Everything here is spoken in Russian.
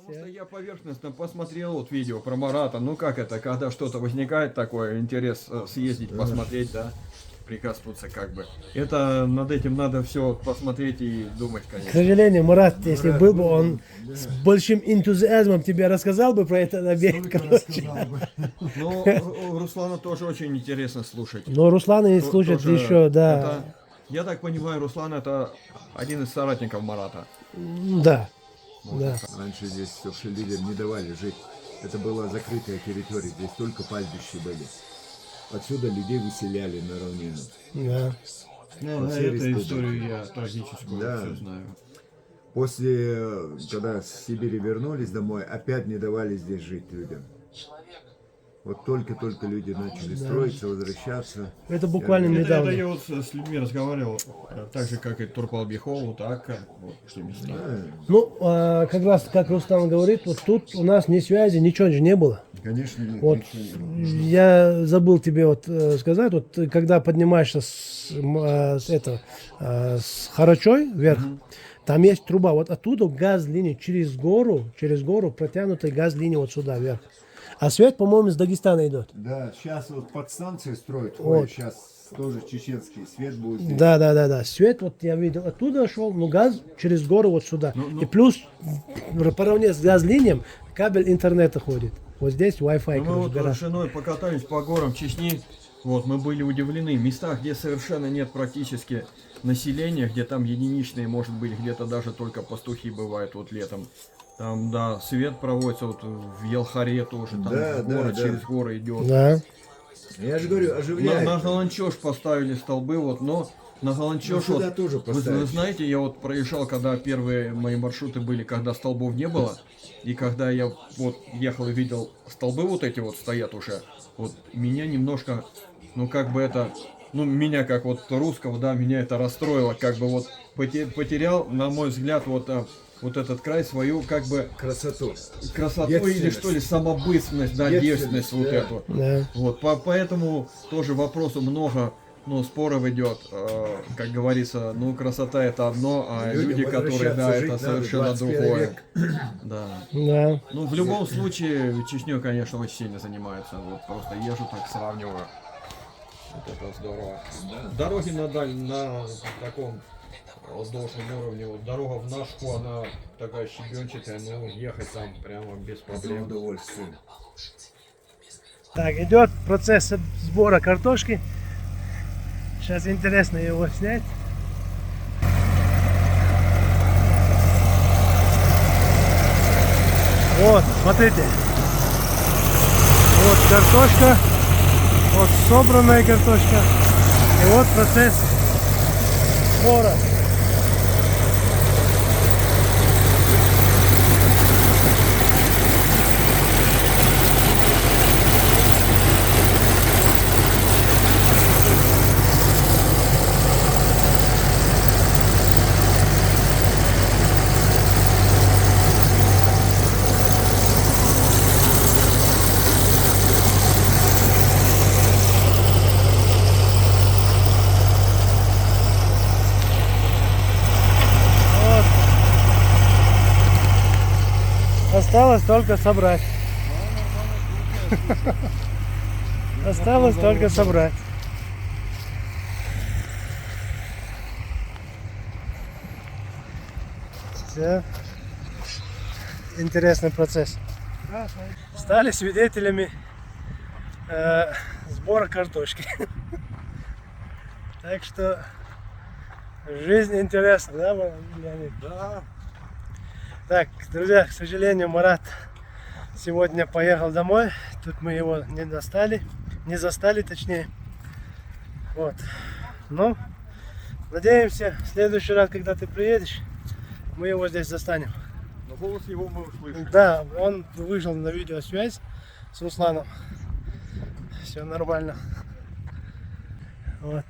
Просто я поверхностно посмотрел вот видео про Марата. Ну как это, когда что-то возникает такое, интерес съездить, посмотреть, да, прикоснуться как бы. Это над этим надо все посмотреть и думать, К конечно. сожалению, Марат, если был бы, он с большим энтузиазмом тебе рассказал бы про это набег. Короче. Но Руслана тоже очень интересно слушать. Но Руслан и слушает Тоже еще, да. это, я так понимаю, Руслан это один из соратников Марата. Да. Вот Да. это. Раньше здесь все людям не давали жить. Это была закрытая территория, здесь только пастбища были. Отсюда людей выселяли на равнину. Да. Ну, всей эту республике. историю я трагическую Да. все знаю. После, когда с Сибири вернулись домой, опять не давали здесь жить людям. Вот только-только люди начали строиться, возвращаться. Это буквально Это недавно. я вот с людьми разговаривал, так же, как и Турпалбихову, так, вот, с ними. Ну, как раз, как Руслан говорит, вот тут у нас ни связи, ничего же не было. Конечно, нет, Вот я забыл тебе вот сказать, вот ты когда поднимаешься с Харачой вверх, там есть труба, вот оттуда газ-линия через гору протянутая газ-линия вот сюда вверх. А свет, по-моему, из Дагестана идет. Да, сейчас вот подстанции строят, Вот. сейчас тоже чеченский свет будет здесь. Да. Свет, вот я видел, оттуда шел, ну, газ через гору вот сюда. И плюс, поравне с газ-линием, кабель интернета ходит. Вот здесь Wi-Fi, Мы короче, вот гора. с женой покатались по горам Чечни, вот, мы были удивлены. Места, где совершенно нет практически населения, где там единичные, может быть, где-то даже только пастухи бывают вот летом. Там, да, свет проводится вот в Елхаре тоже, там Да, горы, да. через горы идет. Да. Я же говорю, оживляет. На Галанчош поставили столбы, вот, но на Галанчош, Ну, сюда вот, тоже вы поставить. знаете, я вот проезжал, когда первые мои маршруты были, когда столбов не было, и когда я вот ехал и видел столбы вот эти вот стоят уже, вот меня немножко, ну как бы это, ну меня как вот русского, да, меня это расстроило, как бы вот потерял, на мой взгляд, вот этот край свою как бы Красоту. красоту или Девственность. что ли самобытность, да, девственность вот да. эту. Да. Вот, поэтому тоже вопросу много, ну, споров идет, как говорится, ну, красота это одно, а Людям люди, которые, да, возвращаться, это жить совершенно надо, 21 другое. век. Да. Да. Ну, в любом случае, Чечней, конечно, очень сильно занимаются. Вот просто езжу, так сравниваю. Вот это здорово. Дороги на таком должном уровне. Вот дорога в Нашку, она такая щебенчатая, но ехать там прямо без За проблем. удовольствием. Так, идет процесс сбора картошки. Сейчас интересно его снять. Вот, смотрите. Вот картошка. Вот собранная картошка. И вот процесс сбора. Вот. Осталось только собрать. Осталось только собрать. Все. Интересный процесс. Стали свидетелями сбора картошки. Так что жизнь интересна, да, Леонид? Да. Так, друзья, к сожалению, Марат сегодня поехал домой. Тут мы его не застали, точнее. Вот. Ну, надеемся, в следующий раз, когда ты приедешь, мы его здесь застанем. Но голос его мы услышали. Да, он вышел на видеосвязь с Русланом. Все нормально. Вот.